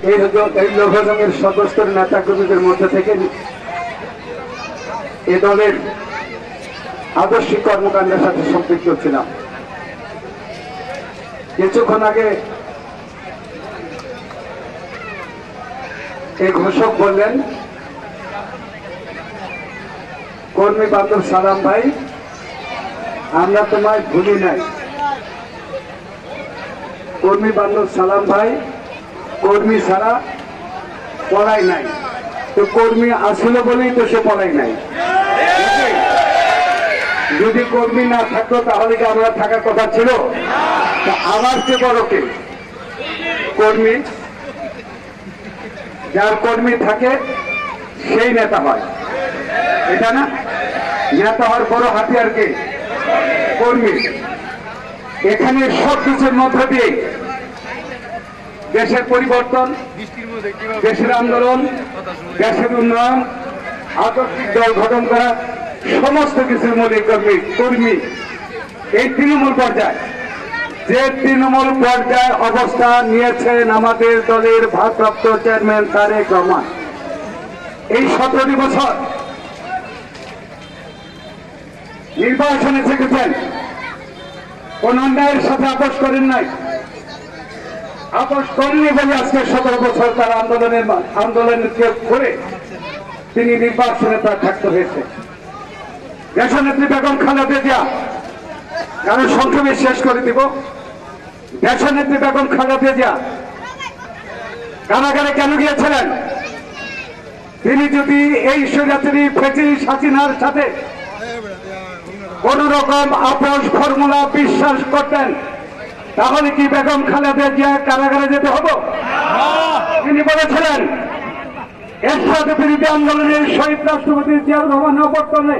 এই লৌহজঙ্গের সদস্যের নেতা কর্মীদের মধ্যে থেকে এ দলের আদর্শিক কর্মকাণ্ডের সাথে সম্পৃক্ত ছিলাম। কিছুক্ষণ আগে এই ঘোষক বললেন, কর্মী বান্ধব সালাম ভাই, আমরা তোমায় ভুলি নাই। কর্মী বান্ধব সালাম ভাই, কর্মী ছাড়া পড়াই নাই। তো কর্মী আসলে বলেই তো সে পড়াই নাই। যদি কর্মী না থাকতো তাহলে কি আমরা থাকার কথা ছিল? আমার চেয়ে বড় কে? কর্মী। যার কর্মী থাকে সেই নেতা হয়, এটা না? নেতা হওয়ার বড় হাতিয়ার কে? কর্মী। এখানে সব কিছুর মধ্য দিয়ে দেশের পরিবর্তন, দেশের আন্দোলন, দেশের উন্নয়ন, আদর্শিক দল গঠন করা, সমস্ত কিছুর মূলে কর্মী। এই তৃণমূল পর্যায়ে, যে তৃণমূল পর্যায়ে অবস্থান নিয়েছেন আমাদের দলের ভারপ্রাপ্ত চেয়ারম্যান তারেক রহমান, এই 17 বছর নির্বাচনে থেকেছেন, কোন অন্যায়ের সাথে আপোষ করেন নাই। আপোষ করেনি বলে আজকে 17 বছর তার আন্দোলনকে করে তিনি নির্বাচনে তার থাকতে হয়েছে। দেশনেত্রী বেগম খালেদা জিয়া, কারণ সংক্ষেপে শেষ করে দিব, দেশনেত্রী বেগম খালেদা জিয়া কারাগারে কেন গিয়েছিলেন? তিনি যদি এই স্বৈরাচারী ফ্যাসিস্ট হাসিনার সাথে কোন রকম আপোষ ফর্মুলা বিশ্বাস করতেন, তাহলে কি বেগম খালেদা জিয়া কারাগারে যেতে হতো? তিনি বলেছিলেন এরশাদ বিরোধী আন্দোলনের শহীদ রাষ্ট্রপতি জিয়াউর রহমান অবর্তনে